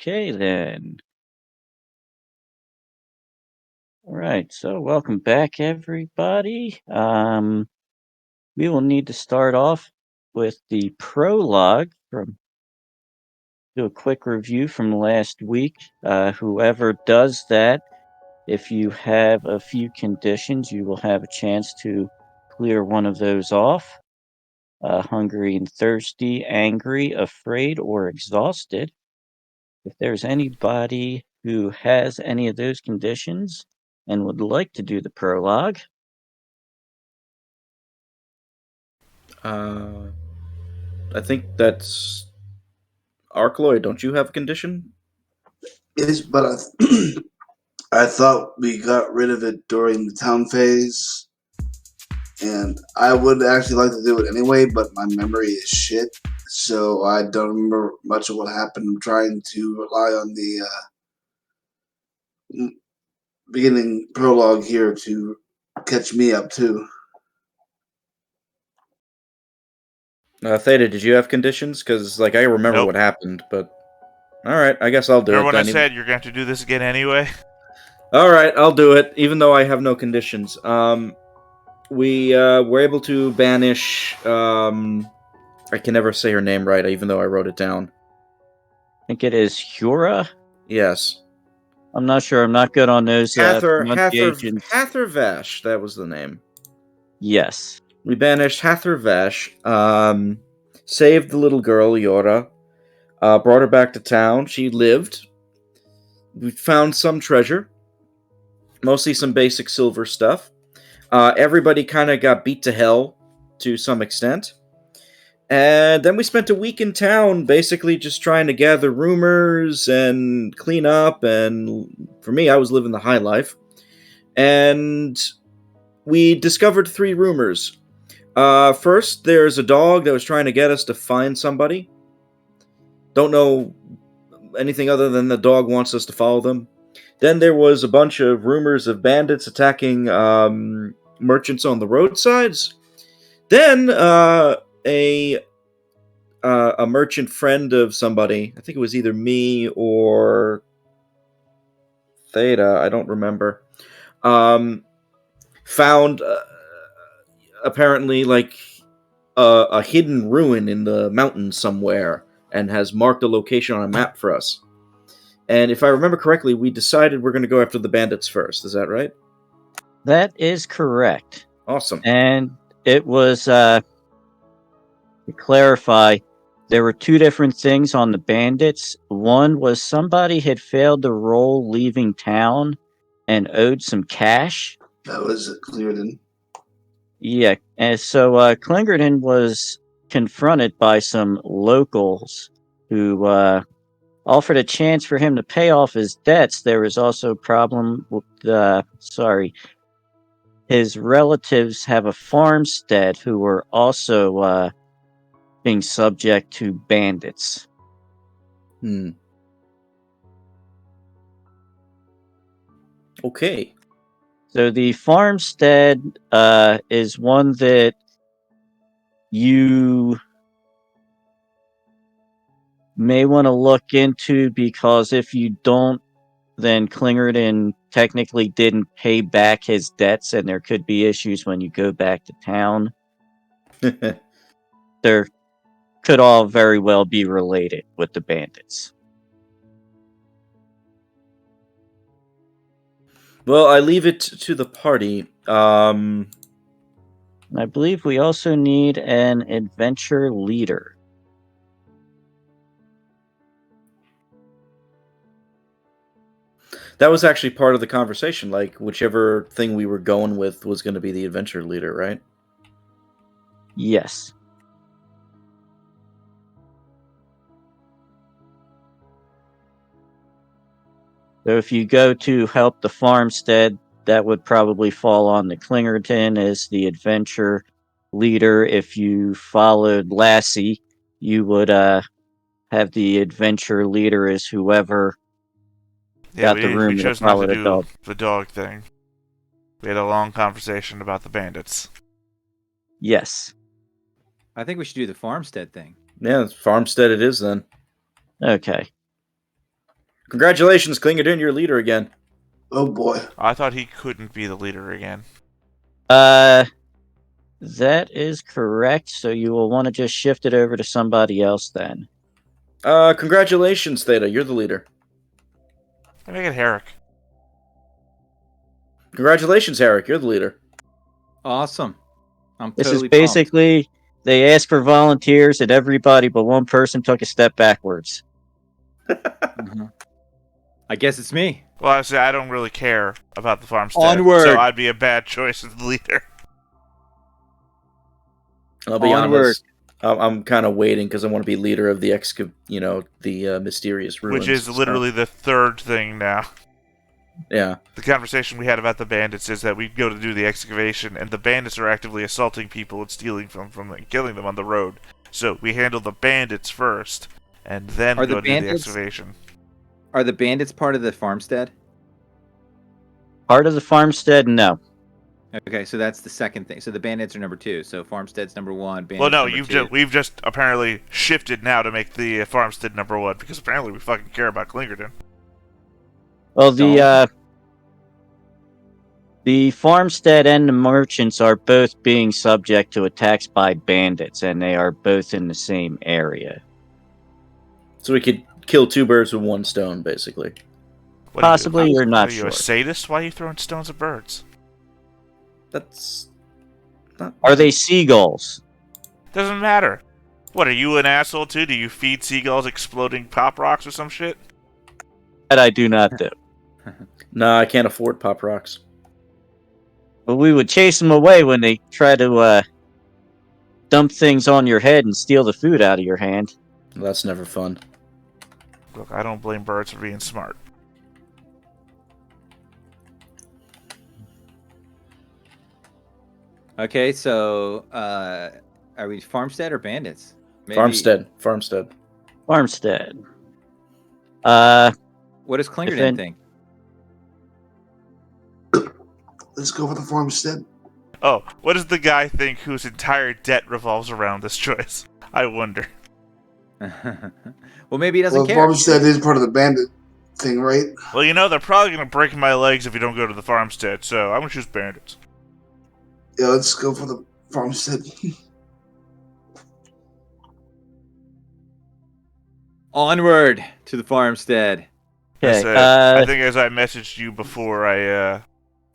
Okay, then. All right, so welcome back, everybody. We will need to start off with the prologue from do a quick review from last week. Whoever does that, if you have a few conditions, you will have a chance to clear one of those off. Hungry and thirsty, angry, afraid, or exhausted. If there's anybody who has any of those conditions and would like to do the prologue, Uh, I think that's Arcloyd. Don't you have a condition? But I thought we got rid of it during the town phase, and I would actually like to do it anyway, but my memory is shit, so I don't remember much of what happened. I'm trying to rely on the beginning prologue here to catch me up too. Theta, did you have conditions? Because I remember Nope. what happened, but all right, I guess I'll do Remember it when I then. said you're going to have to do this again anyway? All right, I'll do it, even though I have no conditions. We were able to banish. I can never say her name right, even though I wrote it down. I think it is Hura. Yes, I'm not sure. I'm not good on those pronunciations. Hather Vash. That was the name. Yes. We banished Hather Vash. Saved the little girl Yora. Brought her back to town. She lived. We found some treasure, mostly some basic silver stuff. Everybody kind of got beat to hell to some extent. And then we spent a week in town basically just trying to gather rumors and clean up. And for me, I was living the high life. And we discovered 3 rumors. First, there's a dog that was trying to get us to find somebody. Don't know anything other than the dog wants us to follow them. Then there was a bunch of rumors of bandits attacking merchants on the roadsides. Then a merchant friend of somebody, I think it was either me or Theta, I don't remember, found apparently a hidden ruin in the mountains somewhere and has marked a location on a map for us. And if I remember correctly, we decided we're going to go after the bandits first. Is that right? That is correct. Awesome. And it was, to clarify, there were 2 different things on the bandits. One was somebody had failed to roll leaving town and owed some cash. That was Clearden. Yeah, and so Klingerton was confronted by some locals who offered a chance for him to pay off his debts. There was also a problem with, his relatives have a farmstead who were also being subject to bandits. Okay. So the farmstead is one that you may want to look into, because if you don't, then Klingerton technically didn't pay back his debts, and there could be issues when you go back to town. There could all very well be related with the bandits. Well, I leave it to the party. I believe we also need an adventure leader. That was actually part of the conversation. Like, whichever thing we were going with was going to be the adventure leader, right? Yes. So if you go to help the farmstead, that would probably fall on the Klingerton as the adventure leader. If you followed Lassie, you would have the adventure leader as whoever Yeah, got the we room to chose not follow to the do dog. the dog thing. We had a long conversation about the bandits. Yes. I think we should do the farmstead thing. Yeah, farmstead it is then. Okay. Congratulations, Klingerdin, you're leader again. Oh boy. I thought he couldn't be the leader again. That is correct. So you will want to just shift it over to somebody else then. Congratulations, Theta, you're the leader. I make it Herrick. Congratulations, Herrick, you're the leader. Awesome. I'm This totally is basically they asked for volunteers, and everybody but one person took a step backwards. pumped. I guess it's me. Well, I say I don't really care about the farmstead, Onward. so I'd be a bad choice as the leader. I'll be Onward. honest. I'm kind of waiting because I want to be leader of the mysterious ruins. Which is literally the third thing now. Yeah. The conversation we had about the bandits is that we go to do the excavation, and the bandits are actively assaulting people and stealing from them and killing them on the road. So we handle the bandits first, and then Are go the do the bandits- excavation. Are the bandits part of the farmstead? Part of the farmstead, no. Okay, so that's the second thing. So the bandits are number 2. So farmstead's number 1. Bandits Well, no, number 2. we've just apparently shifted now to make the farmstead number 1 because apparently we fucking care about Klingerdin. Well, the farmstead and the merchants are both being subject to attacks by bandits, and they are both in the same area. So we could kill 2 birds with 1 stone, basically. What are you- Possibly, you're not Are you sure. a sadist? Why are you throwing stones at birds? That's not. Are they seagulls? Doesn't matter. What, are you an asshole too? Do you feed seagulls exploding pop rocks or some shit? That I do not do. Nah, I can't afford pop rocks. But we would chase them away when they try to dump things on your head and steal the food out of your hand. Well, that's never fun. Look, I don't blame birds for being smart. Okay, so are we farmstead or bandits? Maybe- Farmstead. Farmstead. What does Klingerdin Defend- think? Let's go for the farmstead. Oh, what does the guy think whose entire debt revolves around this choice? I wonder. Well, maybe he doesn't Well, care. farmstead is part of the bandit thing, right? Well, you know, they're probably going to break my legs if you don't go to the farmstead, so I'm going to choose bandits. Yeah, let's go for the farmstead. Onward to the farmstead. Okay. I think as I messaged you before, I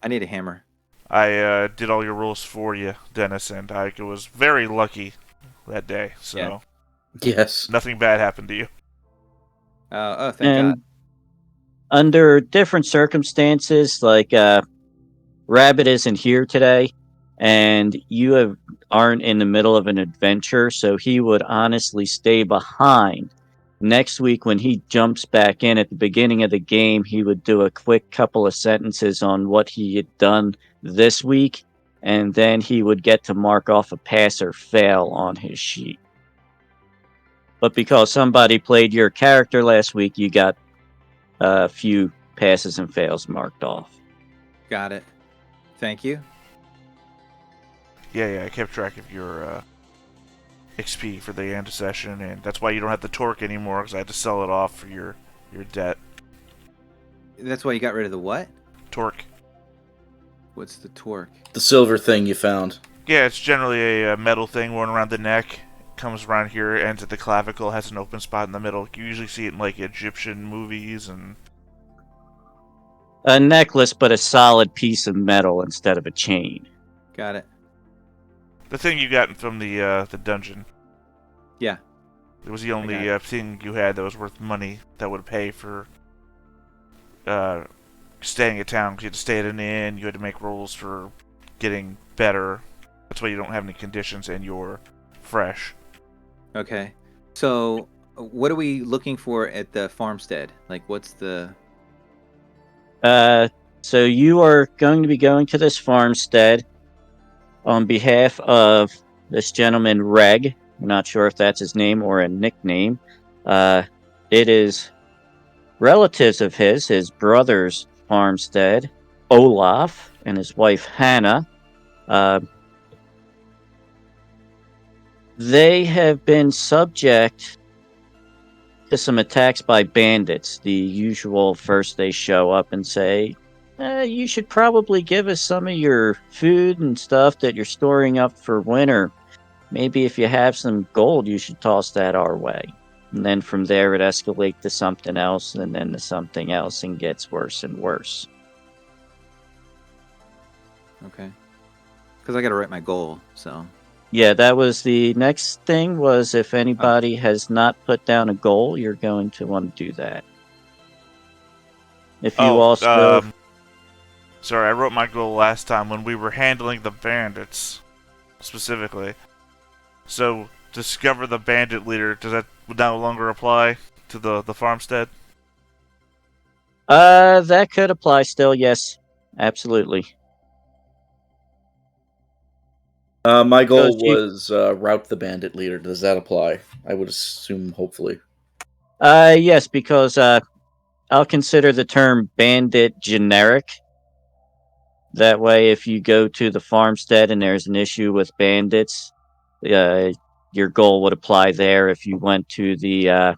I need a hammer. did all your rules for you, Dennis, and I was very lucky that day, so Yeah. Yes. nothing bad happened to you. Oh, thank and God. under different circumstances, like Rabbit isn't here today, and aren't in the middle of an adventure, so he would honestly stay behind. Next week, when he jumps back in at the beginning of the game, he would do a quick couple of sentences on what he had done this week, and then he would get to mark off a pass or fail on his sheet. But because somebody played your character last week, you got a few passes and fails marked off. Got it. Thank you. Yeah, I kept track of your XP for the end of session, and that's why you don't have the torque anymore, because I had to sell it off for your debt. That's why you got rid of the what? Torque. What's the torque? The silver thing you found. Yeah, it's generally a metal thing worn around the neck. Comes around here, ends at the clavicle, has an open spot in the middle. You usually see it in like Egyptian movies and A necklace, but a solid piece of metal instead of a chain. Got it. the thing you got from the dungeon. Yeah. It was the only got thing you had that was worth money that would pay for staying at town. 'Cause you had to stay at an inn. You had to make rolls for getting better. That's why you don't have any conditions and you're fresh. Okay. So, what are we looking for at the farmstead? Like, what's the... So you are going to be going to this farmstead on behalf of this gentleman, Reg. I'm not sure if that's his name or a nickname. It is relatives of his brother's farmstead, Olaf, and his wife, Hannah. They have been subject to some attacks by bandits. The usual first they show up and say, you should probably give us some of your food and stuff that you're storing up for winter. Maybe if you have some gold, you should toss that our way. And then from there, it escalates to something else, and then to something else, and gets worse and worse. Okay. Because I got to write my goal, so. Yeah, that was the next thing, was if anybody has not put down a goal, you're going to want to do that. If you Oh, also... sorry, I wrote my goal last time when we were handling the bandits, specifically. So, discover the bandit leader, does that no longer apply to the farmstead? That could apply still, yes. Absolutely. My goal Because you... was route the bandit leader. Does that apply? I would assume, hopefully. Yes, because, I'll consider the term bandit generic. That way, if you go to the farmstead and there's an issue with bandits, your goal would apply there. If you went to the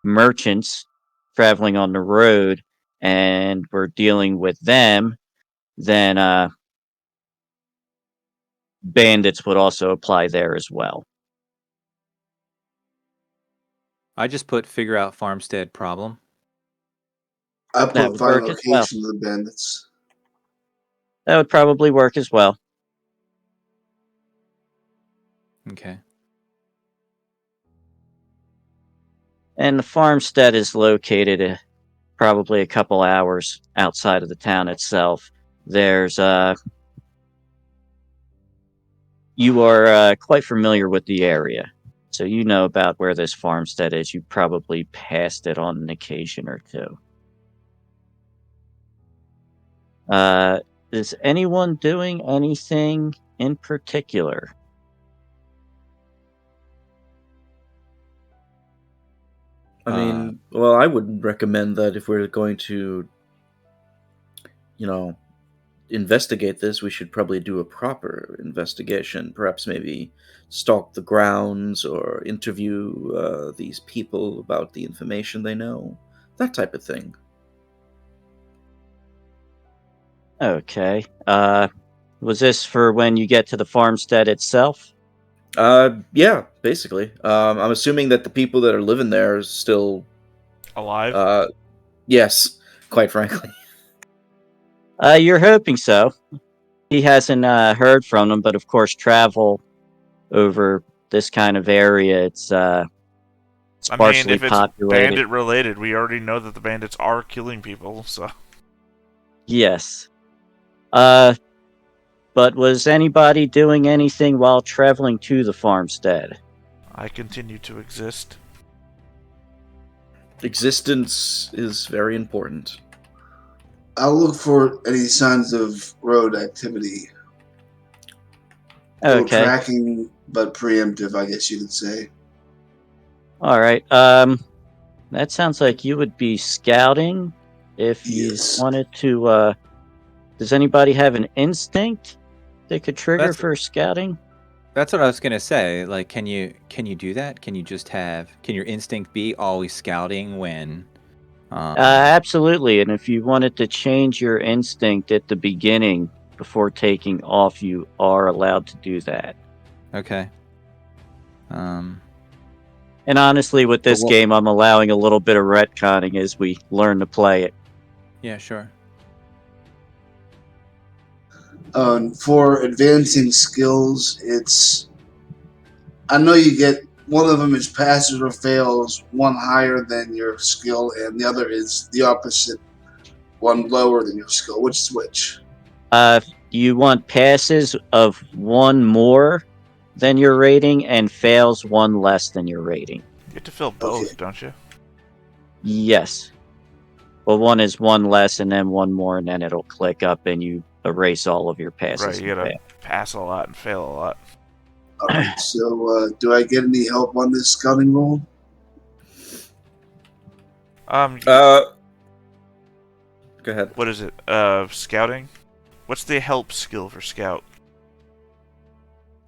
merchants traveling on the road and were dealing with them, then bandits would also apply there as well. I just put figure out farmstead problem. I That put would find work as well. location of the bandits. That would probably work as well. Okay. And the farmstead is located probably a couple hours outside of the town itself. There's you are quite familiar with the area, so you know about where this farmstead is. You probably passed it on an occasion or two. Is anyone doing anything in particular? I mean, well, I would recommend that if we're going to, investigate this, we should probably do a proper investigation. Perhaps maybe stalk the grounds or interview these people about the information they know. That type of thing. Okay. Was this for when you get to the farmstead itself? Yeah, basically. I'm assuming that the people that are living there are still Alive? yes, quite frankly. You're hoping so. He hasn't heard from them, but of course, travel over this kind of area, it's I mean, sparsely if it's populated. bandit related, we already know that the bandits are killing people, so. Yes. But was anybody doing anything while traveling to the farmstead? I continue to exist. Existence is very important. I'll look for any signs of road activity. Little Okay. tracking, but preemptive, I guess you could say. All right. That sounds like you would be scouting if you Yes. wanted to. Does anybody have an instinct they could trigger That's- for scouting? That's what I was gonna say. Like, can you do that? Can your instinct be always scouting when? Absolutely. And if you wanted to change your instinct at the beginning before taking off, you are allowed to do that. Okay. And honestly, with this what- game, I'm allowing a little bit of retconning as we learn to play it. Yeah, sure. For advancing skills, I know you get one of them is passes or fails, one higher than your skill, and the other is the opposite, one lower than your skill. Which is which? You want passes of one more than your rating and fails one less than your rating. You get to fill both, Okay. don't you? Yes. Well, one is one less and then one more, and then it'll click up and you erase all of your passes. Right, you and gotta fails. pass a lot and fail a lot. Alright, so do I get any help on this scouting roll? Go ahead. What is it? Scouting? What's the help skill for scout?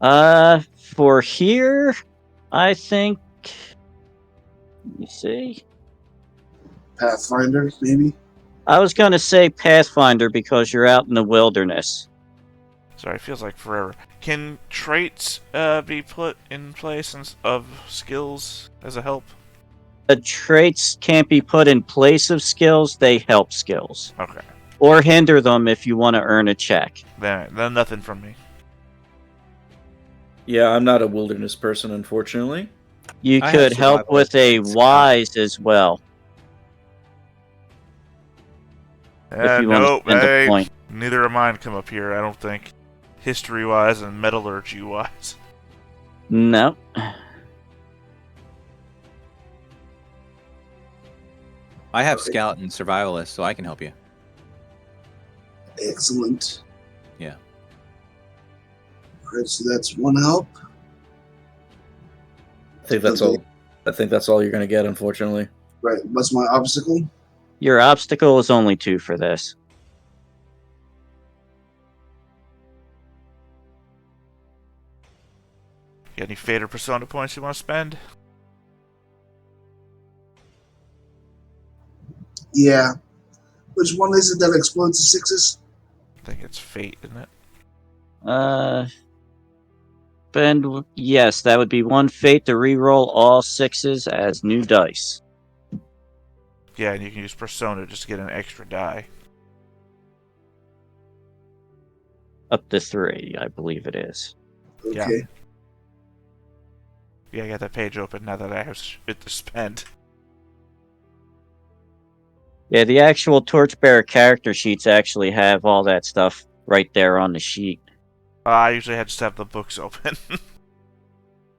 For here, I think You see? Pathfinder, maybe? I was going to say Pathfinder because you're out in the wilderness. Sorry, it feels like forever. Can traits be put in place of skills as a help? The traits can't be put in place of skills, they help skills. Okay. Or hinder them if you want to earn a check. Then nothing from me. Yeah, I'm not a wilderness person, unfortunately. You I have could help survival with a and scout. wise as well. If you want to Nope. spend a point. Neither of mine come up here, I don't think. History-wise and metallurgy-wise. No. I have scout and survivalist, so I can help you. Excellent. Yeah. Alright, so that's one help. I think that's all. I think that's all you're gonna get, unfortunately. Right, what's my obstacle? Your obstacle is only 2 for this. Got any fate or persona points you want to spend? Yeah. Which one is it that explodes to 6s? I think it's fate, isn't it? Spend, yes, that would be 1 fate to re-roll all 6s as new dice. Yeah, and you can use persona just to get an extra die. Up to 3, I believe it is. Okay. Yeah, I got that page open now that I have it to spend. Yeah, the actual Torchbearer character sheets actually have all that stuff right there on the sheet. I usually just have the books open.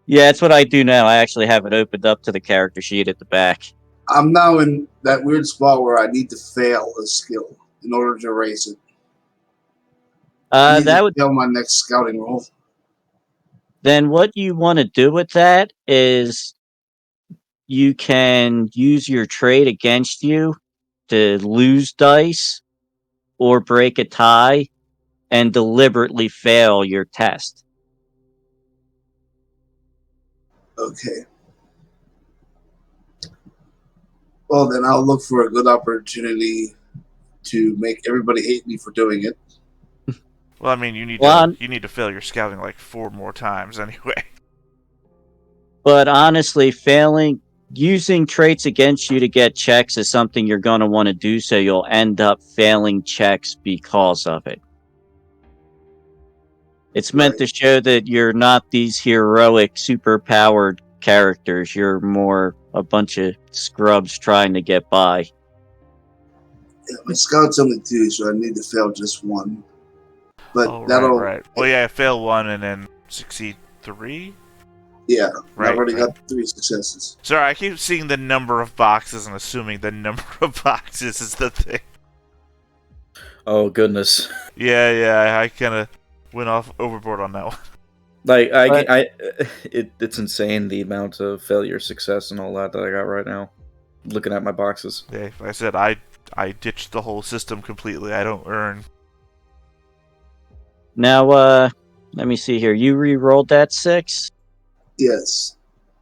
Yeah, that's what I do now. I actually have it opened up to the character sheet at the back. I'm now in that weird spot where I need to fail a skill in order to raise it. I need That to would fail my next scouting roll. then what you want to do with that is you can use your trait against you to lose dice or break a tie and deliberately fail your test. Okay. Well, then I'll look for a good opportunity to make everybody hate me for doing it. Well, I mean, you need Well, to fail your scouting like 4 more times anyway. but honestly, using traits against you to get checks is something you're going to want to do, so you'll end up failing checks because of it. It's meant to show that you're not these heroic, super-powered characters. You're more a bunch of scrubs trying to get by. Yeah, my scout's only 2, so I need to fail just 1. But Oh, that'll. right. Well, yeah, fail 1 and then succeed 3? Yeah, Right, I've already right. got 3 successes. Sorry, I keep seeing the number of boxes and assuming the number of boxes is the thing. Oh goodness! Yeah, I kind of went off overboard on that one. Like But- it's insane the amount of failure, success, and all that I got right now. Looking at my boxes. Yeah, like I said, I ditched the whole system completely. I don't earn. Now, let me see here. You re-rolled that 6, Yes.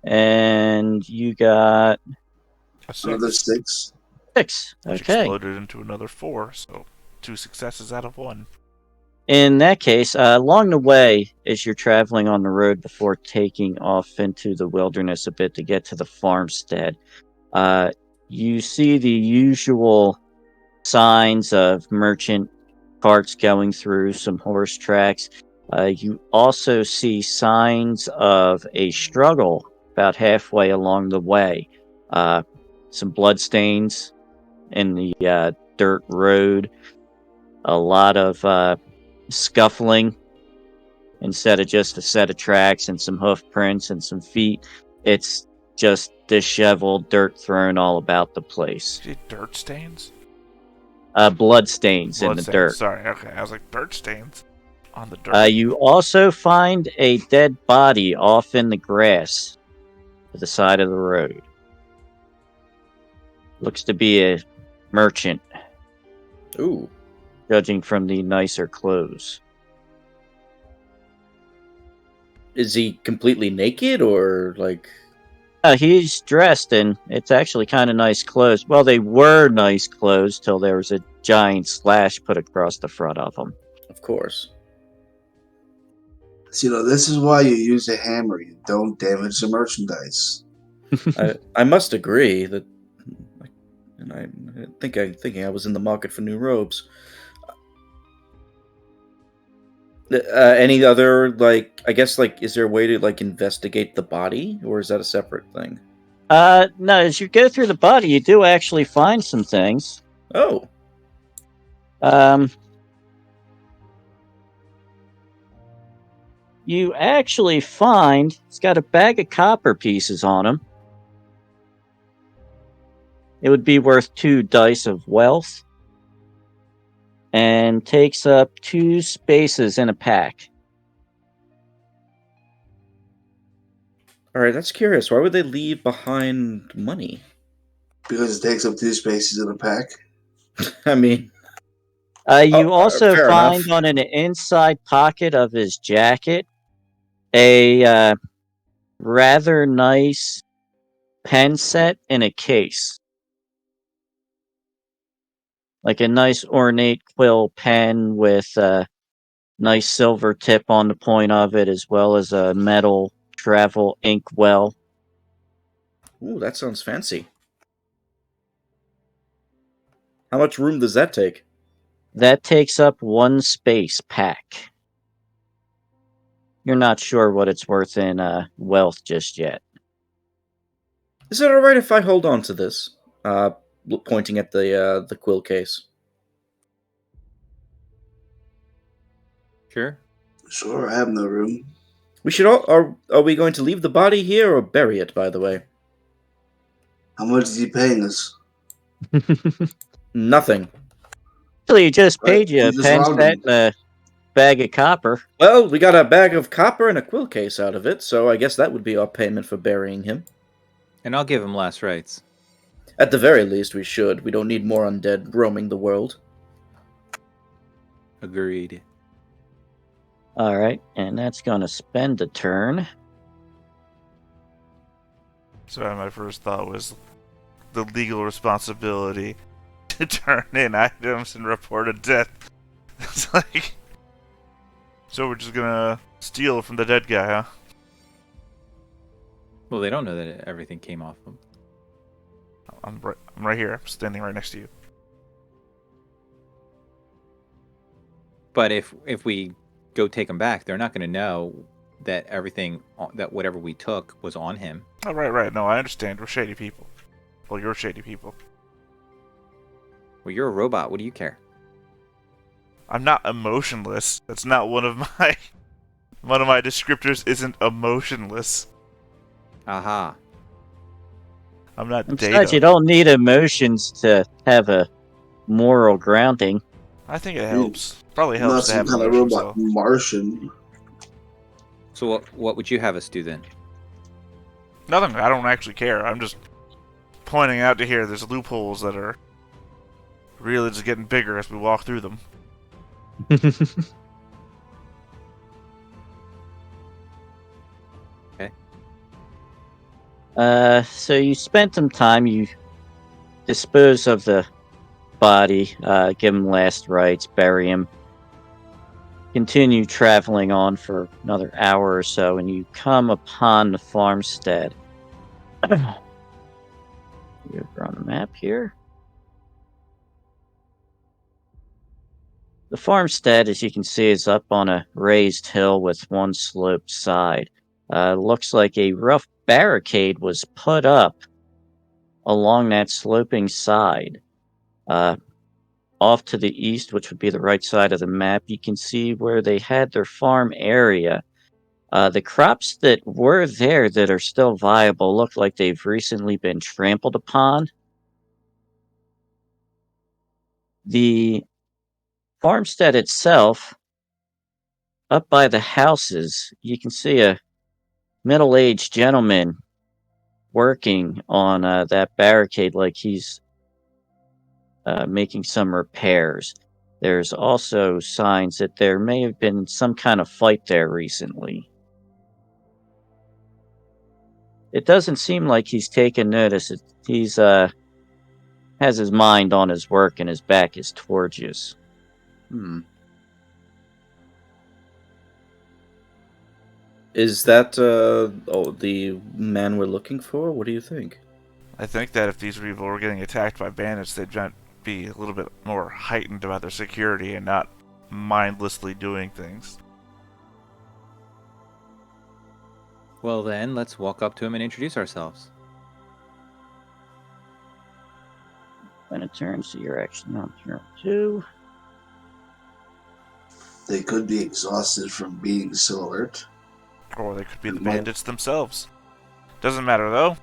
and you got A 6, Another 6. 6. which Okay. exploded into another 4, so 2 successes out of 1. In that case, along the way, as you're traveling on the road before taking off into the wilderness a bit to get to the farmstead, you see the usual signs of merchant carts going through, some horse tracks. You also see signs of a struggle about halfway along the way. Some bloodstains in the dirt road, a lot of scuffling instead of just a set of tracks and some hoof prints and some feet. It's just disheveled dirt thrown all about the place. See dirt stains? Blood stains in Blood the stains. dirt. Sorry, okay. I was like, dirt stains on the dirt. You also find a dead body off in the grass to the side of the road. Looks to be a merchant, Ooh. judging from the nicer clothes. Is he completely naked or like? He's dressed in, it's actually kind of nice clothes. Well, they were nice clothes till there was a giant slash put across the front of them. Of course. So, this is why you use a hammer. You don't damage the merchandise. I must agree that, and I'm thinking I was in the market for new robes. Any other, like, I guess, like, is there a way to, like, investigate the body, or is that a separate thing? No, as you go through the body, you do actually find some things. Oh, Um, you actually find it's got a bag of copper pieces on him. It would be worth 2 dice of wealth, and takes up 2 spaces in a pack. all right. That's curious. Why would they leave behind money? Because it takes up 2 spaces in a pack. I mean, You also fair find enough. on an inside pocket of his jacket a rather nice pen set in a case. Like a nice ornate quill pen with a nice silver tip on the point of it, as well as a metal travel ink well. Ooh, that sounds fancy. How much room does that take? That takes up 1 space pack. You're not sure what it's worth in wealth just yet. Is it all right if I hold on to this? Pointing at the quill case. Sure. Sure, I have no room. We should all are we going to leave the body here or bury it? By the way, How much is he paying us? nothing. Actually, he just Right? paid you You a just pen robbed set him. and a bag of copper. Well, we got a bag of copper and a quill case out of it, so I guess that would be our payment for burying him. And I'll give him last rites. At the very least, we should. We don't need more undead roaming the world. Agreed. Alright, and that's going to spend a turn. So my first thought was the legal responsibility to turn in items and report a death. It's like, so we're just gonna steal from the dead guy, huh? Well, they don't know that everything came off him. I'm right here. I'm standing right next to you. But if we go take him back, they're not going to know that that whatever we took was on him. Oh, right. No, I understand. We're shady people. Well, you're shady people. Well, you're a robot. What do you care? I'm not emotionless. That's not one of my descriptors. Isn't emotionless. Aha. I'm not And besides, you data. don't need emotions to have a moral grounding. I think it I mean, helps. Probably Not helps to some have kind of emotions, robot though. Martian. So what would you have us do then? Nothing. I don't actually care. I'm just pointing out to here there's loopholes that are really just getting bigger as we walk through them. So you spent some time, you dispose of the body, give him last rites, bury him, continue traveling on for another hour or so, and you come upon the farmstead. You're on the map here. The farmstead, as you can see, is up on a raised hill with one sloped side. Looks like a rough barricade was put up along that sloping side. Off to the east, which would be the right side of the map, you can see where they had their farm area. The crops that were there that are still viable look like they've recently been trampled upon. The farmstead itself, up by the houses, you can see a middle-aged gentleman working on that barricade like he's making some repairs. There's also signs that there may have been some kind of fight there recently. it doesn't seem like he's taken notice. He's has his mind on his work and his back is towards you. Is that the man we're looking for? What do you think? I think that if these people were getting attacked by bandits, they'd be a little bit more heightened about their security and not mindlessly doing things. Well, then, let's walk up to him and introduce ourselves. When it turns to your action on turn 2. They could be exhausted from being so alert. Or they could be the Might- bandits themselves. Doesn't matter though.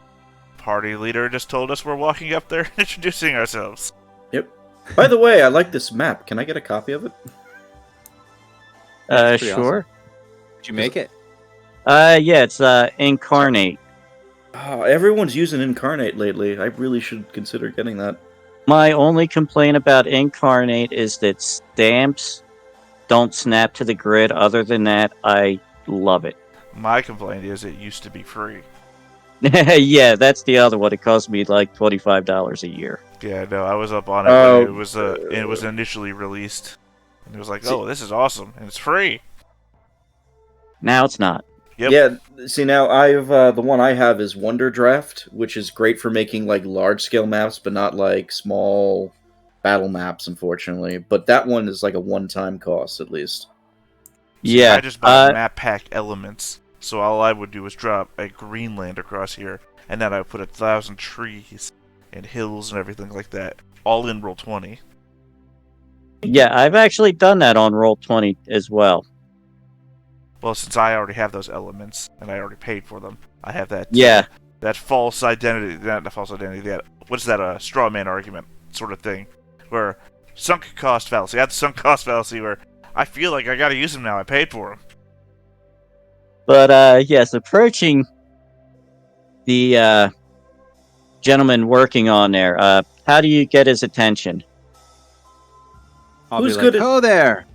Party leader just told us we're walking up there and introducing ourselves. Yep. By the way, I like this map. Can I get a copy of it? That's pretty Sure. Did you make it? Yeah, it's Incarnate. Oh, everyone's using Incarnate lately. I really should consider getting that. My only complaint about Incarnate is that stamps don't snap to the grid. Other than that, I love it. My complaint is it used to be free. Yeah, that's the other one. It cost me like $25 a year. Yeah, no, I was up on it Oh, when it was initially released. And it was like, See- oh, this is awesome, and it's free. Now it's not. Yep. Yeah, see now I've the one I have is Wonder Draft, which is great for making like large scale maps, but not like small battle maps, unfortunately. But that one is like a one-time cost at least. See, Yeah. I just bought map pack elements, so all I would do was drop a Greenland across here, and then I would put 1,000 trees and hills and everything like that, all in Roll20. Yeah, I've actually done that on Roll20 as well. Well, since I already have those elements and I already paid for them, I have that. Yeah. That false identity, not the false identity. That what's that? Straw man argument sort of thing, where sunk cost fallacy. I have the sunk cost fallacy where I feel like I got to use them now. I paid for them. But yes, approaching the gentleman working on there, how do you get his attention? I'll Who's be good like, at- oh, there!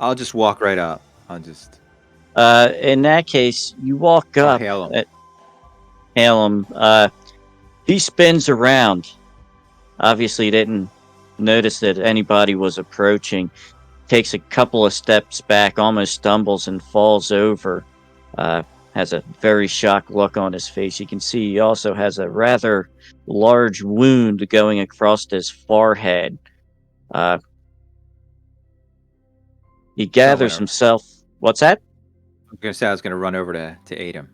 I'll just walk right up. I'll just In that case, you walk I'll up, hail him. hail him. He spins around. Obviously, he didn't notice that anybody was approaching. Takes a couple of steps back, almost stumbles and falls over. Has a very shocked look on his face. You can see he also has a rather large wound going across his forehead. He gathers over. himself. What's that? I was gonna say I was gonna run over to aid him.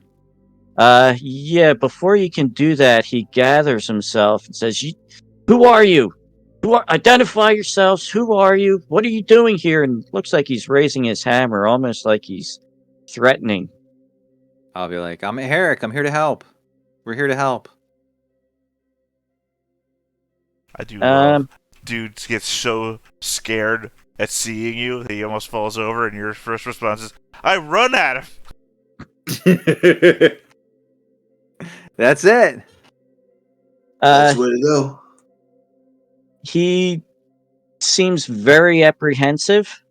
Yeah, before you can do that, he gathers himself and says, Who are you? Identify yourselves. Who are you? What are you doing here? And looks like he's raising his hammer, almost like he's threatening. I'll be like, I'm Herrick. I'm here to help. We're here to help. I do love dude gets so scared at seeing you that he almost falls over, and your first response is, "I run at him." That's it. That's the way to go. He seems very apprehensive,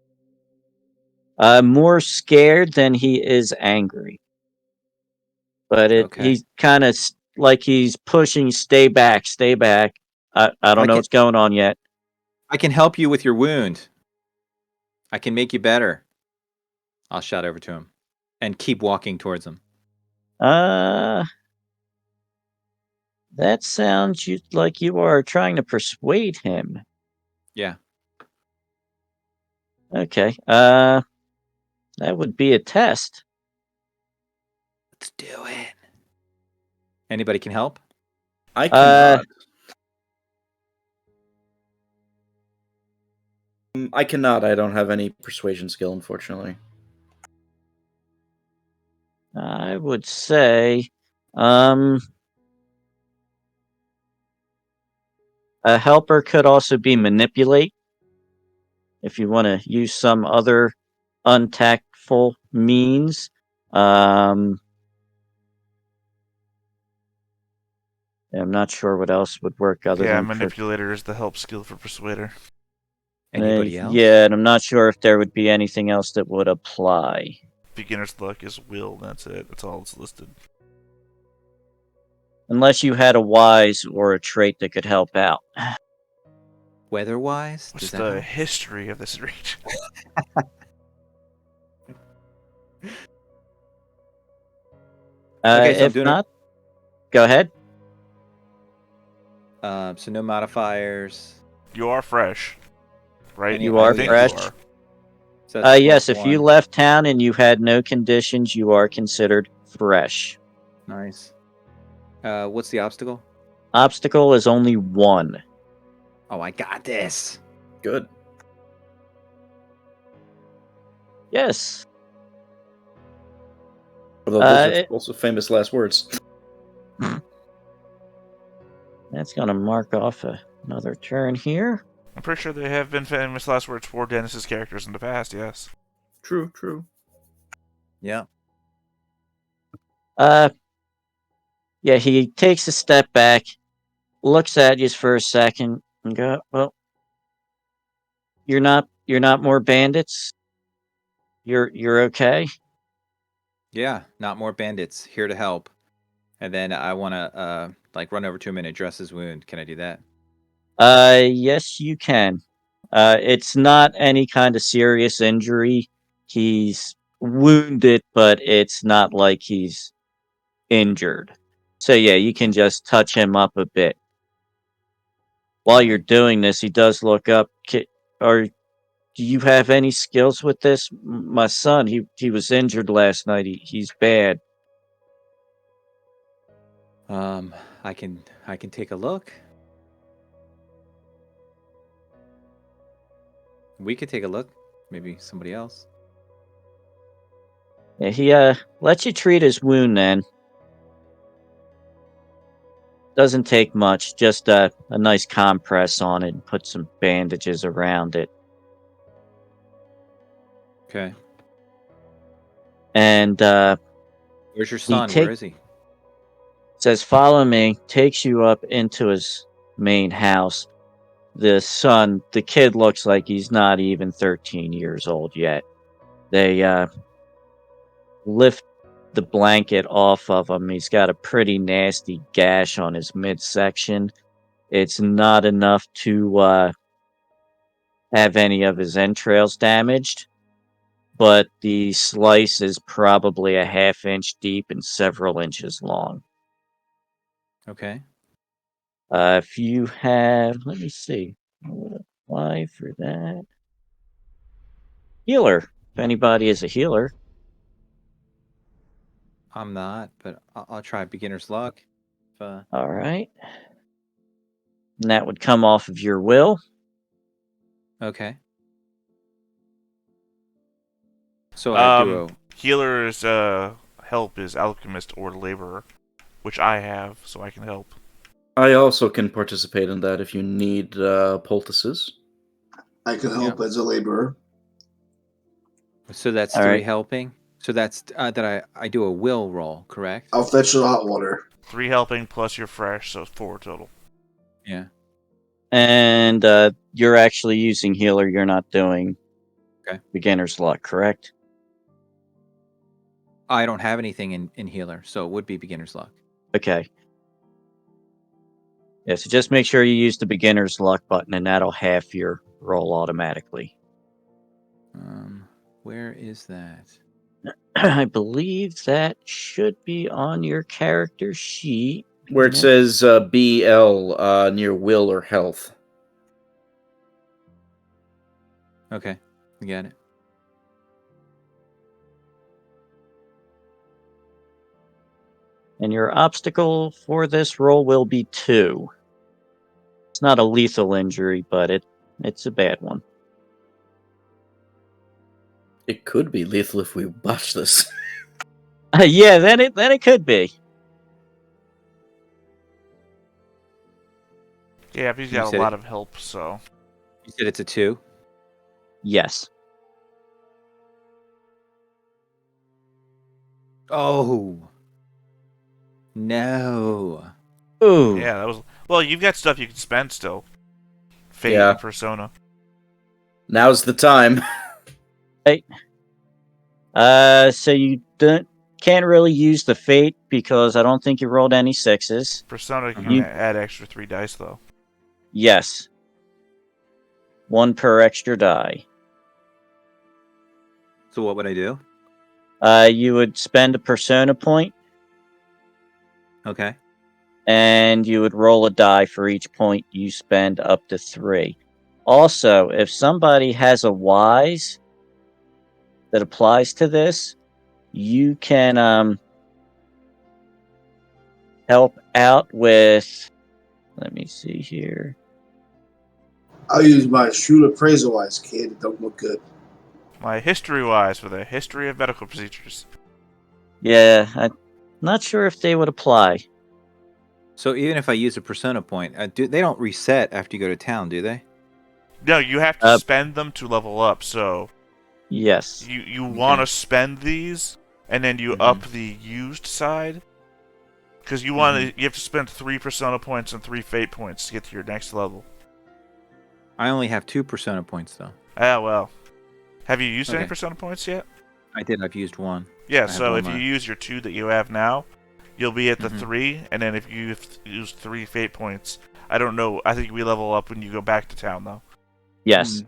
more scared than he is angry. But Okay. he's kind of like he's pushing, stay back, stay back. I don't know what's going on yet. I can help you with your wound. I can make you better. I'll shout over to him and keep walking towards him. That sounds like you are trying to persuade him. Yeah. Okay. That would be a test. Let's do it. Anybody can help? I cannot. I cannot. I don't have any persuasion skill, unfortunately. I would say, a helper could also be manipulate. If you want to use some other untactful means. I'm not sure what else would work other Yeah, than manipulator is the help skill for persuader. Anybody else? Yeah, and I'm not sure if there would be anything else that would apply. Beginner's luck is will. That's it. That's all it's listed. Unless you had a wise or a trait that could help out. Weather-wise, What's does that the help? history of this region? Okay, so I'm If doing not, go ahead. So no modifiers. You are fresh, right? Any- You I are think fresh. you are. So that's Yes, plus if you one. left town and you had no conditions, you are considered fresh. Nice. What's the obstacle? Obstacle is only 1. Oh, I got this. Good. Yes. Although those are It- also famous last words. That's going to mark off another turn here. I'm pretty sure they have been famous last words for Dennis's characters in the past. Yes. True, true. Yeah. Yeah, he takes a step back, looks at you for a second, and go, "Well, you're not more bandits. You're okay." Yeah. Not more bandits. Here to help. And then I want to like run over to him and address his wound. Can I do that? Yes, you can. It's not any kind of serious injury. He's wounded, but it's not like he's injured. So yeah, you can Okay. just touch him up a bit. While you're Alright. doing this, he does look up. Or do you have any skills with this? My son, he was injured last night. He's bad. I can take a look. We could take a look. Maybe somebody else. Yeah, he lets you treat his wound then. Doesn't take much, just a nice compress on it and put some bandages around it. Okay. And Where's your he son? Where is he? says, "Follow me," takes you up into his main house. The kid looks like he's not even 13 years old yet. They lift the blanket off of him. He's got a pretty nasty gash on his midsection. It's not enough to have any of his entrails damaged, but the slice is probably a half-inch deep and several inches long. Okay. If you have, let me see, I would apply for that. Healer. If anybody is a healer. I'm not, but I'll try beginner's luck. If, All right. And that would come off of your will. okay. So I do a Healer's help is alchemist or laborer, which I have, so I can help. I also can participate in that if you need poultices. I can help as a laborer. So that's All 3 right. helping. So that's that I do a will roll, correct? I'll fetch you the hot water. 3 helping plus you're fresh, so 4 total. Yeah. And you're actually using healer. You're not doing Okay. beginner's luck, correct? I don't have anything in healer, so it would be beginner's luck. Okay. Yeah, so just make sure you use the beginner's luck button, and that'll half your roll automatically. Where is that? I believe that should be on your character sheet. Where it says BL near will or health. Okay, we got it. And your obstacle for this roll will be 2. It's not a lethal injury, but it's a bad one. It could be lethal if we botch this. Yeah, then it could be. Yeah, but he's You got a said lot it- of help, so. You said it's a 2? Yes. Oh. No. Ooh. Yeah, that was. Well, you've got stuff you can spend still. Fate Yeah. and Persona. Now's the time. So you don't can't really use the fate because I don't think you rolled any sixes. Persona can You- add extra 3 dice though. Yes. 1 per extra die. So what would I do? You would spend a persona point, Okay. and you would roll a die for each point you spend up to 3. Also, if somebody has a wise that applies to this, you can help out with. Let me see here. I'll use my shrewd appraisal eyes, kid. It don't look good. My history-wise for the history of medical procedures. Yeah, I'm not sure if they would apply. So even if I use a persona point, they don't reset after you go to town, do they? No, you have to Uh, spend them to level up. So Yes. you want to spend these, and then you Mhm. up the used side, because you have to spend 3 persona points and 3 fate points to get to your next level. I only have 2 persona points though. Ah, well. Have you used any Okay. persona points yet? I did. I've used 1. Yeah, I have so one if you left. use your 2 that you have now, you'll be at the Mhm. 3, and then if you use 3 fate points, I don't know, I think we level up when you go back to town, though. Yes. Mm.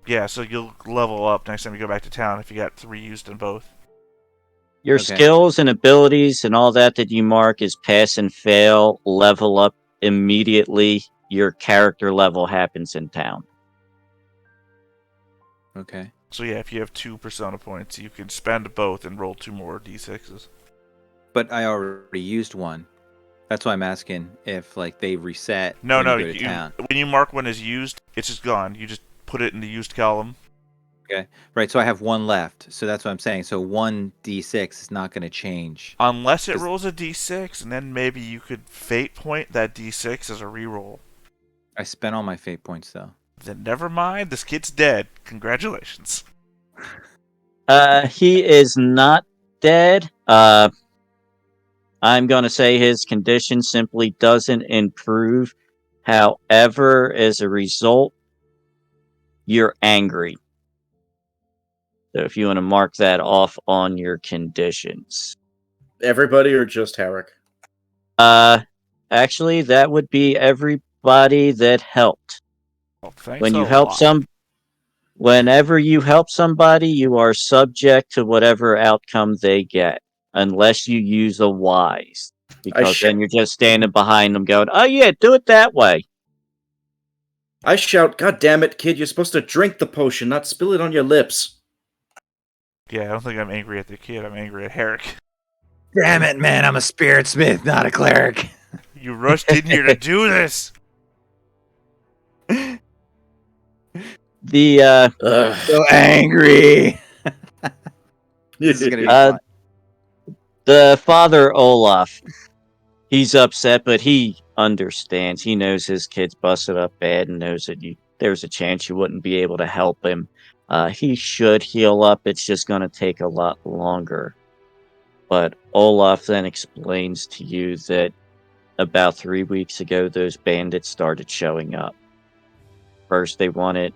Yeah, so you'll level up next time you go back to town if you got 3 used in both. Your Okay. skills and abilities and all that you mark as pass and fail level up immediately. Your character level happens in town. Okay. So yeah, if you have 2 persona points, you can spend both and roll 2 more d6s. But I already used 1. That's why I'm asking if like they reset No, when no, you go to town. when you mark one as used, it's just gone. You just put it in the used column. Okay. Right. So I have 1 left. So that's what I'm saying. So 1d6 is not going to change. Unless it 'Cause- rolls a d6, and then maybe you could fate point that d6 as a reroll. I spent all my fate points though. Then never mind, this kid's dead. Congratulations. He is not dead. I'm going to say his condition simply doesn't improve. However, as a result, you're angry. So if you want to mark that off on your conditions. Everybody or just Herrick? Actually, that would be everybody that helped. Well, thanks When a you help lot. Whenever you help somebody, you are subject to whatever outcome they get, unless you use a wise, because then you're just standing behind them going, "Oh yeah, do it that way." I shout, "God damn it, kid, you're supposed to drink the potion, not spill it on your lips." Yeah, I don't think I'm angry at the kid. I'm angry at Herrick. Damn it, man! I'm a spirit smith, not a cleric. You rushed in here to do this. The Ugh. So angry. This is gonna be fun. the father Olaf, he's upset, but he understands. He knows his kid's busted up bad, and knows that there's a chance you wouldn't be able to help him. He should heal up. It's just going to take a lot longer. But Olaf then explains to you that about 3 weeks ago, those bandits started showing up. First, they wanted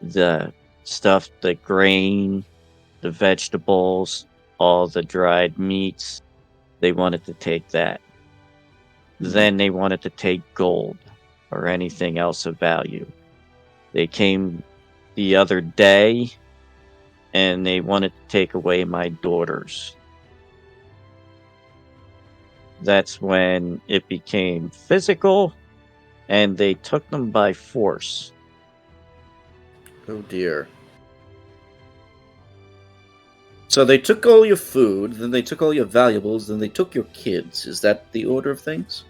the stuff, the grain, the vegetables, all the dried meats. They wanted to take that. Then they wanted to take gold or anything else of value. They came the other day and they wanted to take away my daughters. That's when it became physical and they took them by force. Oh dear. So they took all your food, then they took all your valuables, then they took your kids. Is that the order of things?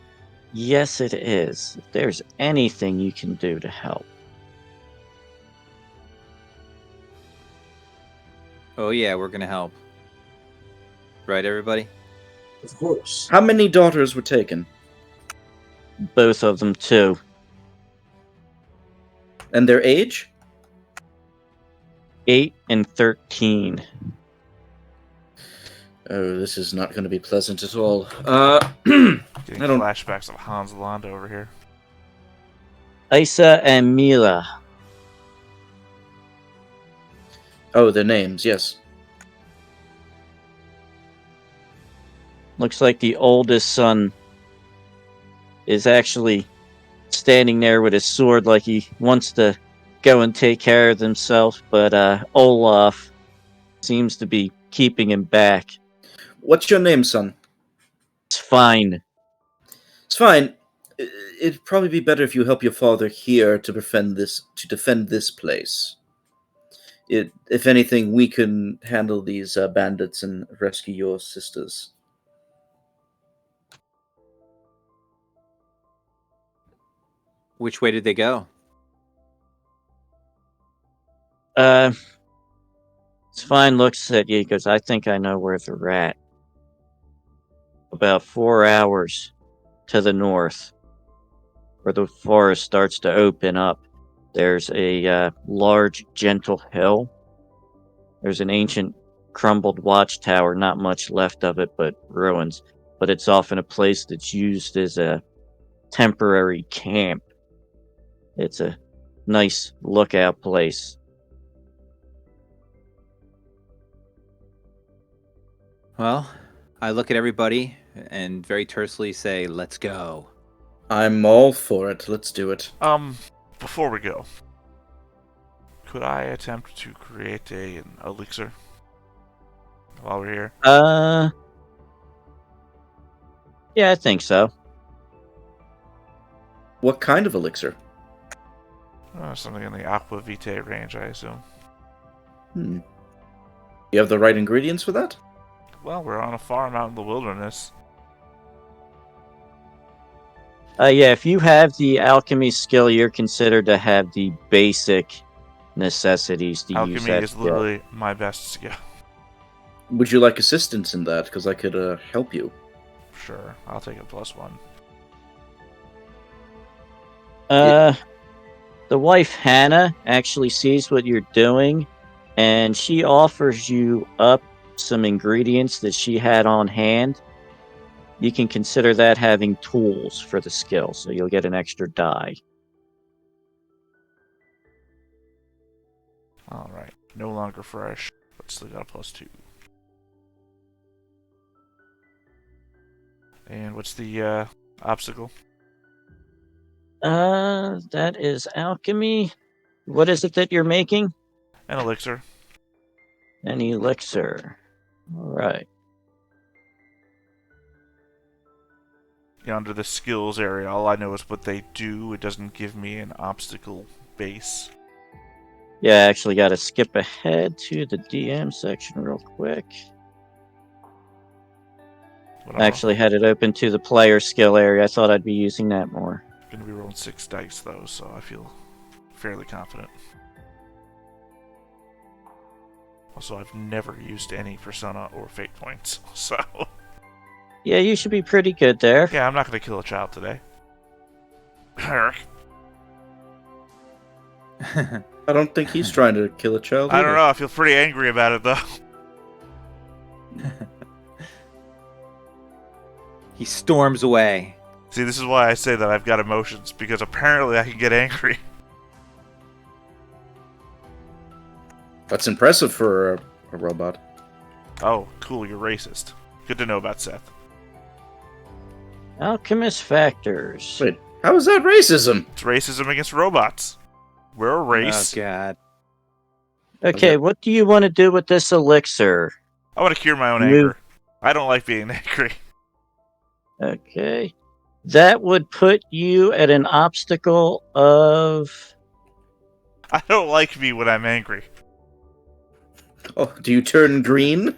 Yes, it is. If there's anything you can do to help. Oh yeah, we're gonna help. Right, everybody? Of course. How many daughters were taken? Both of them, too. And their age? 8 and 13. Oh, this is not going to be pleasant at all. Getting I don't- flashbacks of Hans Landa over here. Isa and Mila. Oh, their names, yes. Looks like the oldest son is actually standing there with his sword like he wants to go and take care of himself, but Olaf seems to be keeping him back. What's your name, son? It's fine. It's fine. It'd probably be better if you help your father here to defend this place. If anything, we can handle these bandits and rescue your sisters. Which way did they go? It's fine. Looks at you. He goes, I think I know where they're at. About 4 hours to the north, where the forest starts to open up. There's a large, gentle hill. There's an ancient, crumbled watchtower, not much left of it, but ruins. But it's often a place that's used as a temporary camp. It's a nice lookout place. Well, I look at everybody and very tersely say, "Let's go." I'm all for it. Let's do it. Before we go, could I attempt to create an elixir while we're here? Yeah, I think so. What kind of elixir? Something in the aqua vitae range, I assume. You have the right ingredients for that? Well, we're on a farm out in the wilderness. Yeah, if you have the alchemy skill, you're considered to have the basic necessities to use Alchemy that is skill. literally my best skill. Would you like assistance in that? Because I could help you. Sure, I'll take a +1. The wife Hannah actually sees what you're doing, and she offers you up some ingredients that she had on hand. You can consider that having tools for the skill, so you'll get an extra die. Alright, no longer fresh, but still got a +2. And what's the obstacle? That is alchemy. What is it that you're making? An elixir. An elixir. Alright. Under the skills area, all I know is what they do. It doesn't give me an obstacle base. Yeah, I actually got to skip ahead to the DM section real quick. I actually had it open to the player skill area. I thought I'd be using that more. I'm going to be rolling 6 dice, though, so I feel fairly confident. Also, I've never used any Persona or Fate points, so... Yeah, you should be pretty good there. Yeah, I'm not going to kill a child today. Eric. I don't think he's trying to kill a child. I don't know. I feel pretty angry about it, though. He storms away. See, this is why I say that I've got emotions, because apparently I can get angry. That's impressive for a robot. Oh, cool, you're racist. Good to know about Seth. Alchemist factors. Wait, how is that racism? It's racism against robots. We're a race. Oh, God. Okay, what do you want to do with this elixir? I want to cure my own anger. I don't like being angry. Okay. That would put you at an obstacle of... I don't like me when I'm angry. Oh, do you turn green?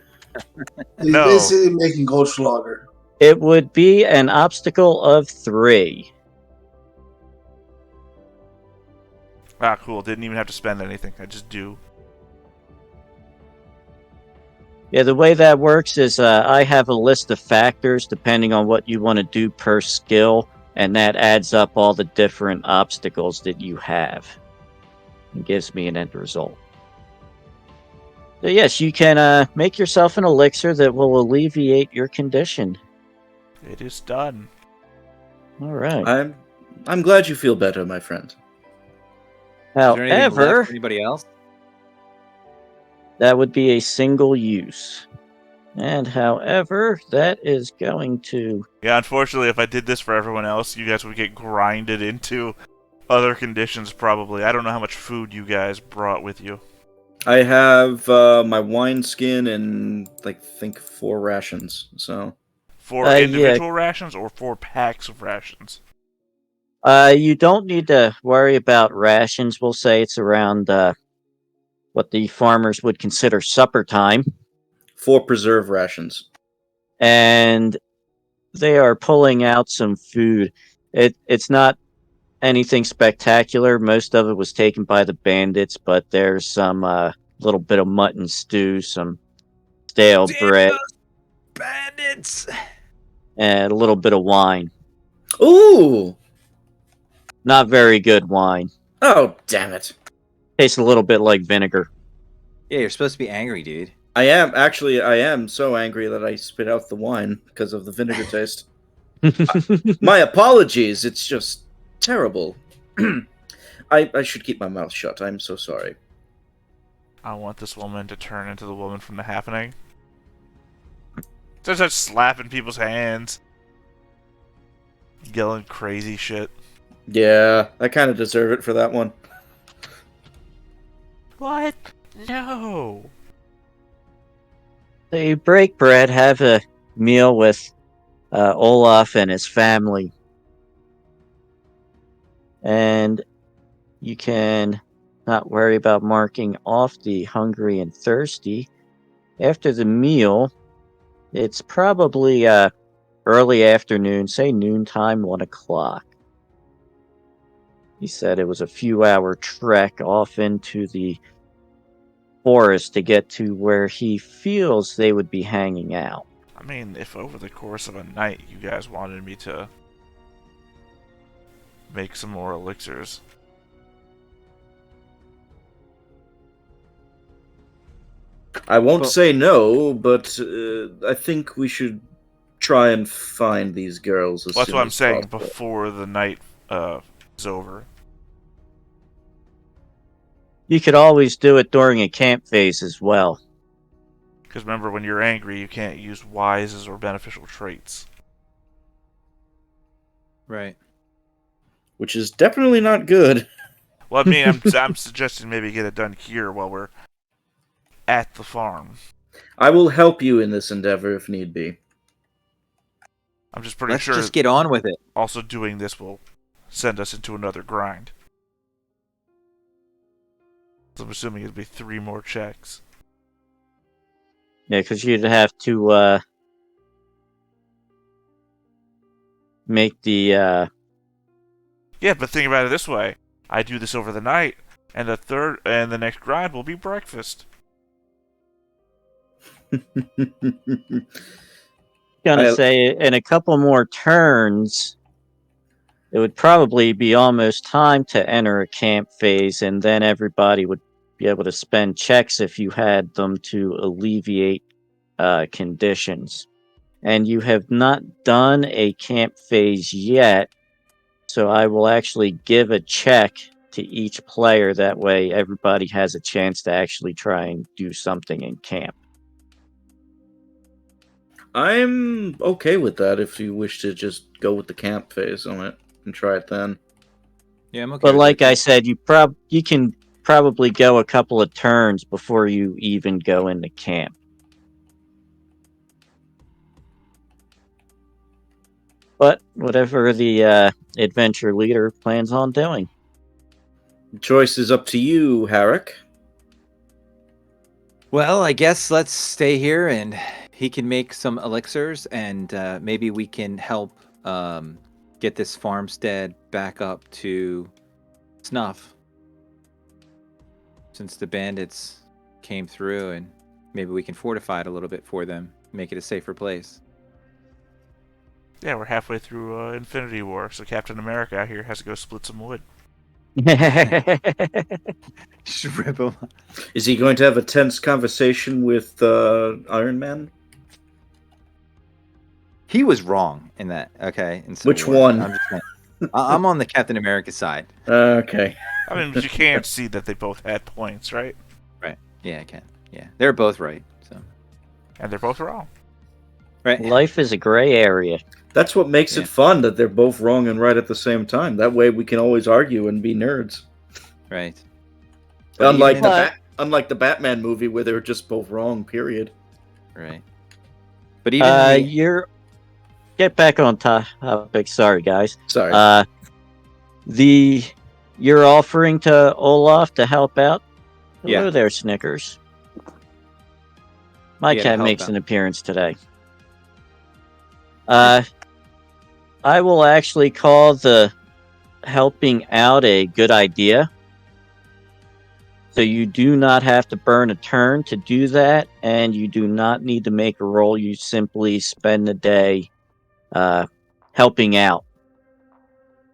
He's No. basically making Goldschlager. It would be an obstacle of 3. Ah, cool. Didn't even have to spend anything. I just do. Yeah, the way that works is I have a list of factors depending on what you want to do per skill, and that adds up all the different obstacles that you have. It gives me an end result. So yes, you can make yourself an elixir that will alleviate your condition. It is done. All right. I'm glad you feel better, my friend. Is there anything left However, for anybody else? that would be a single use. And however, that is going to... Yeah, unfortunately, if I did this for everyone else, you guys would get grinded into other conditions, probably. I don't know how much food you guys brought with you. I have my wineskin and, think 4 rations, so... 4 yeah. individual rations or 4 packs of rations? You don't need to worry about rations. We'll say it's around what the farmers would consider supper time. 4 preserve rations. And they are pulling out some food. It's not anything spectacular. Most of it was taken by the bandits, but there's some little bit of mutton stew, some stale bread, bandits! and a little bit of wine. Ooh! Not very good wine. Oh, damn it. Tastes a little bit like vinegar. Yeah, you're supposed to be angry, dude. I am so angry that I spit out the wine because of the vinegar taste. My apologies, it's just terrible. I should keep my mouth shut, I'm so sorry. I want this woman to turn into the woman from The Happening. Just slapping people's hands. Yelling crazy shit. Yeah, I kind of deserve it for that one. What? No! So you break bread, have a meal with Olaf and his family. And you can not worry about marking off the hungry and thirsty. After the meal, it's probably early afternoon, say noontime, 1 o'clock. He said it was a few-hour trek off into the forest to get to where he feels they would be hanging out. I mean, if over the course of a night you guys wanted me to make some more elixirs. I won't say no, but I think we should try and find these girls as Well, that's soon what I'm as saying, possible. before the night is over. You could always do it during a camp phase as well. Because remember, when you're angry, you can't use wises or beneficial traits. Right. Which is definitely not good. Well, I mean, I'm suggesting maybe get it done here while we're at the farm. I will help you in this endeavor if need be. I'm just pretty Let's sure just get on with it. also doing this will send us into another grind. So I'm assuming it'd be 3 more checks. Yeah, because you'd have to make the... Yeah, but think about it this way. I do this over the night, and the next grind will be breakfast. Gonna say in a couple more turns, it would probably be almost time to enter a camp phase, and then everybody would be able to spend checks if you had them to alleviate conditions. And you have not done a camp phase yet, so I will actually give a check to each player. That way everybody has a chance to actually try and do something in camp. I'm okay with that if you wish to just go with the camp phase on it and try it then. Yeah, I'm okay. But with like that. I said, you can probably go a couple of turns before you even go into camp. But whatever the adventure leader plans on doing. The choice is up to you, Harrick. Well, I guess let's stay here and he can make some elixirs and maybe we can help get this farmstead back up to snuff. Since the bandits came through and maybe we can fortify it a little bit for them, make it a safer place. Yeah, we're halfway through Infinity War, so Captain America out here has to go split some wood. Just rip 'em. Is he going to have a tense conversation with Iron Man? He was wrong in that. Okay. In Civil Which War. one? I'm just saying. I'm on the Captain America side. Okay. I mean, but you can't see that they both had points, right? Right. Yeah, I can. Yeah, they're both right. So And they're both wrong. Right. Life is a gray area. That's what makes Yeah. it fun, that they're both wrong and right at the same time. That way we can always argue and be nerds. Right. But Unlike even in unlike the Batman movie where they're just both wrong, period. right. But even in the You're get back on topic. Sorry, guys. Sorry. You're offering to Olaf to help out. Hello Yeah. there, Snickers. My Yeah, to cat help makes out. an appearance today. I will actually call the helping out a good idea. So you do not have to burn a turn to do that, and you do not need to make a roll. You simply spend the day helping out,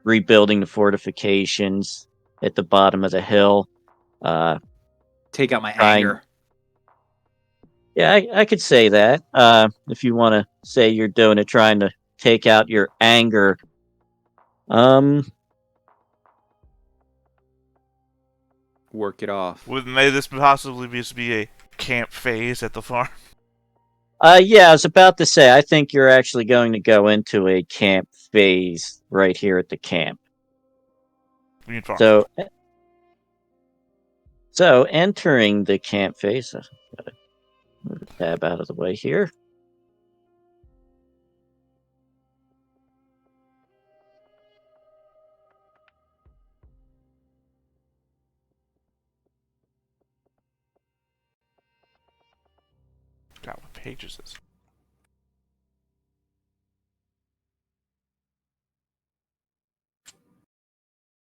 rebuilding the fortifications at the bottom of the hill. take out my trying- anger. Yeah, I could say that. If you want to say you're doing it, trying to take out your anger. Work it off. May this possibly be a camp phase at the farm? Yeah, I was about to say, I think you're actually going to go into a camp phase right here at the camp. Green farm. So entering the camp phase, gotta move the tab out of the way here. God, what page is this?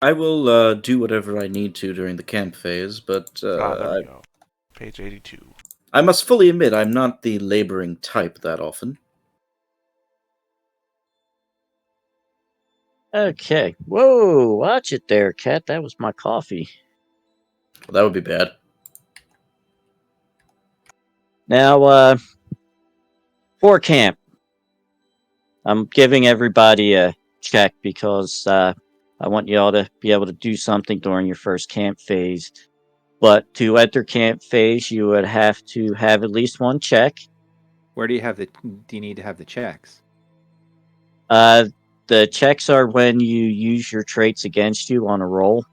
I will do whatever I need to during the camp phase, but There we go. Page 82. I must fully admit I'm not the laboring type that often. Okay. Whoa, watch it there, cat. That was my coffee. Well, that would be bad. Now, for camp, I'm giving everybody a check because I want you all to be able to do something during your first camp phase. But to enter camp phase, you would have to have at least one check. Where do you have the? Do you need to have the checks? The checks are when you use your traits against you on a roll,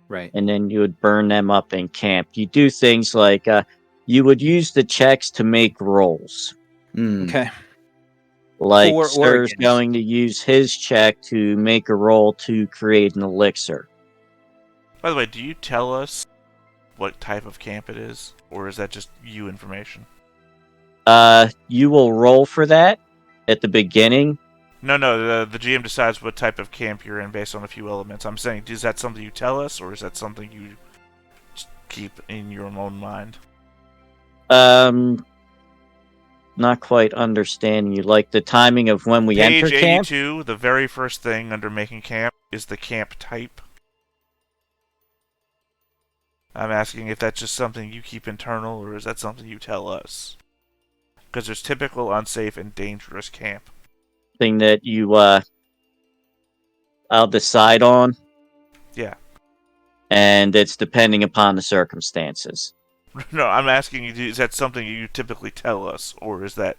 Right. and then you would burn them up in camp. You do things like you would use the checks to make rolls. Okay. Like For Sir's organs. going to use his check to make a roll to create an elixir. By the way, do you tell us what type of camp it is? Or is that just you information? You will roll for that at the beginning. No, the GM decides what type of camp you're in based on a few elements. I'm saying, is that something you tell us, or is that something you just keep in your own mind? Not quite understanding you. Like the timing of when we Page enter camp? 82, the very first thing under making camp is the camp type. I'm asking if that's just something you keep internal, or is that something you tell us? Because there's typical, unsafe, and dangerous camp. Thing that you, I'll decide on. Yeah. And it's depending upon the circumstances. No, I'm asking you, is that something you typically tell us, or is that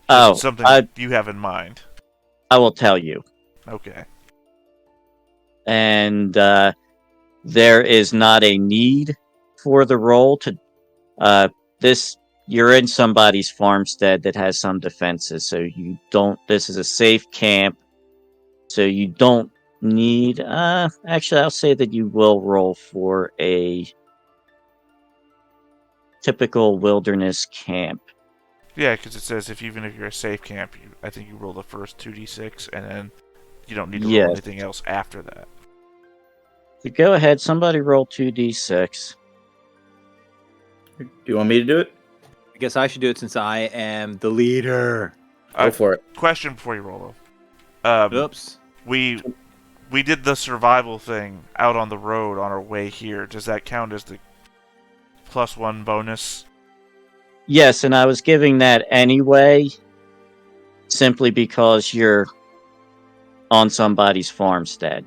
Oh, something you have in mind? I will tell you. Okay. And there is not a need for the roll to you're in somebody's farmstead that has some defenses, so you don't this is a safe camp, so you don't need actually I'll say that you will roll for a typical wilderness camp. Yeah, because it says even if you're a safe camp, I think you roll the first 2d6, and then you don't need to roll anything else after that. So go ahead, somebody roll 2d6. Do you want me to do it? I guess I should do it since I am the leader. Go for it. Question before you roll, though. Oops. We did the survival thing out on the road on our way here. Does that count as the +1 bonus? Yes, and I was giving that anyway, simply because you're on somebody's farmstead.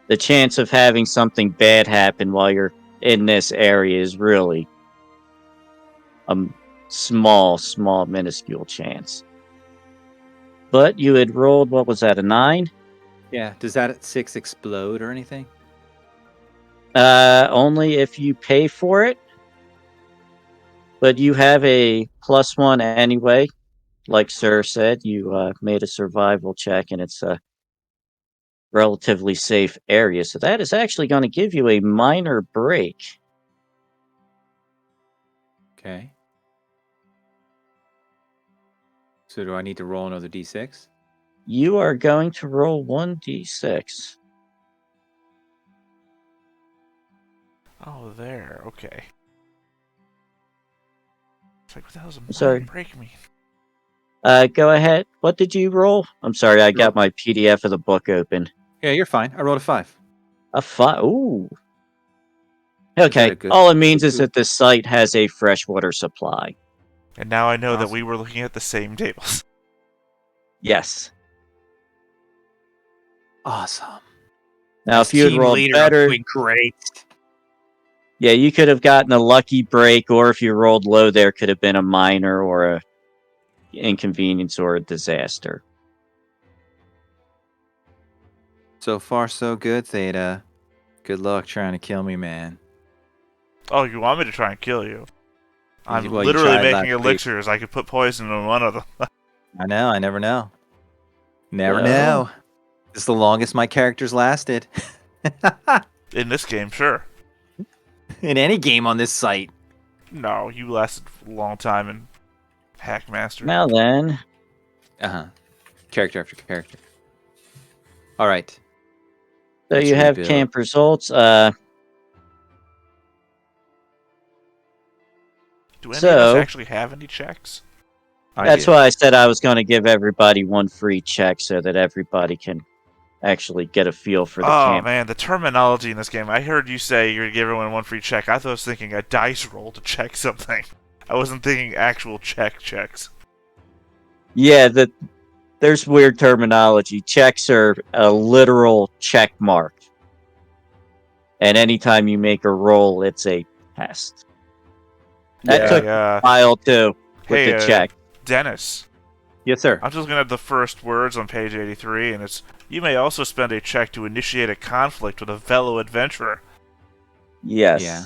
The chance of having something bad happen while you're in this area is really a small, minuscule chance. But you had rolled, what was that, a 9? Yeah. Does that at 6 explode or anything? Only if you pay for it. But you have a +1 anyway. Like Sir said, you made a survival check, and it's a relatively safe area. So that is actually going to give you a minor break. Okay. So do I need to roll another d6? You are going to roll 1d6. Oh, there. Okay. It's like, what the hell does a Sorry. minor break mean? Go ahead. What did you roll? I'm sorry, I got my PDF of the book open. Yeah, you're fine. I rolled a 5. A 5. Ooh. that Okay. a good- All it means good is that this site has a freshwater supply. And now I know that Awesome. we were looking at the same tables. Yes. Awesome. Now, As if you had team rolled leader, I'm better, doing great. yeah, you could have gotten a lucky break, or if you rolled low, there could have been a minor or a inconvenience or a disaster. So far, so good, Theta. Good luck trying to kill me, man. Oh, you want me to try and kill you? I'm Well, you literally tried making last week. elixirs. I could put poison in one of them. I know. I never know. Never So- know. This is the longest my character's lasted. In this game, sure. In any game on this site. No, you lasted a long time in Hackmaster. Now then, Character after character. All right. so Let's you have rebuild. camp results. Do any of us So- actually have any checks? That's why I said I was going to give everybody one free check so that everybody can actually get a feel for the Oh camp. man, the terminology in this game. I heard you say you're gonna give everyone one free check. I thought I was thinking a dice roll to check something. I wasn't thinking actual checks. Yeah, there's weird terminology. Checks are a literal check mark. And anytime you make a roll, it's a test. That Yeah. took Hey, a while too with hey, the check. Dennis. Yes, sir. I'm just looking at the first words on page 83, and it's, you may also spend a check to initiate a conflict with a fellow adventurer. Yes. Yeah.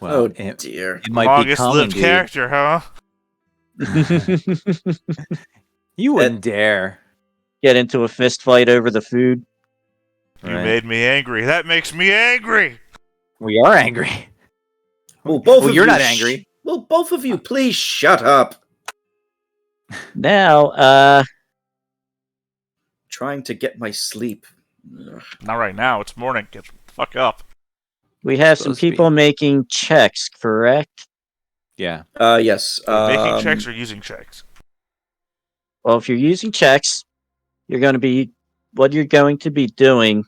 Well, Oh it dear. might be Longest coming, lived dude. character, huh? You wouldn't dare. Get into a fist fight over the food. You Right. made me angry. That makes me angry! We are angry. Well, both Well, of you're you not angry. Well, both of you, please shut up. Now, Trying to get my sleep. Ugh. Not right now, it's morning. Get the fuck up. we have some Supposed to be. people making checks, correct? Yeah. Yes. Making checks or using checks? Well, if you're using checks, what you're going to be doing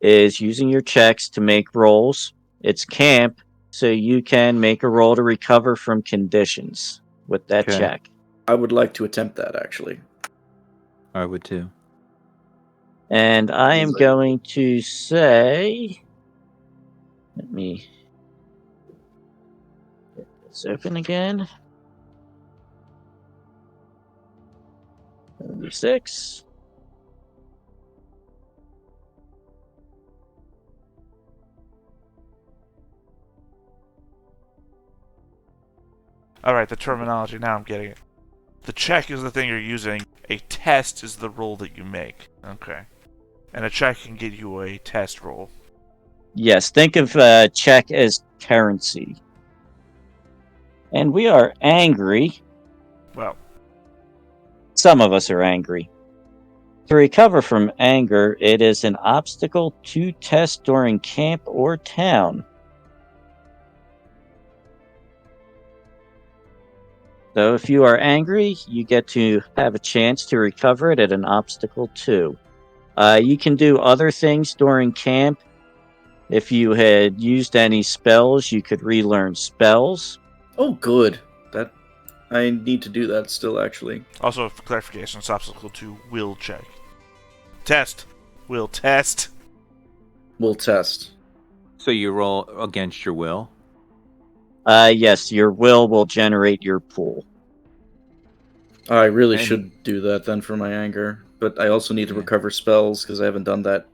is using your checks to make rolls. It's camp, so you can make a roll to recover from conditions with that Okay. check. I would like to attempt that, actually. I would too. And I am Easily. going to say, let me get this open again. 76. Alright, the terminology, now I'm getting it. The check is the thing you're using. A test is the roll that you make. Okay. And a check can get you a test roll. Yes, think of check as currency. And we are angry. Well, Some of us are angry. To recover from anger, it is an obstacle to test during camp or town. So if you are angry, you get to have a chance to recover it at an obstacle 2. You can do other things during camp. If you had used any spells, you could relearn spells. Oh, good. I need to do that still, actually. also for clarification, it's obstacle 2 will check. Test. Will test. We'll test. So you roll against your will. Yes, your will generate your pool. I really And- should do that then for my anger, but I also need to Yeah. recover spells because I haven't done that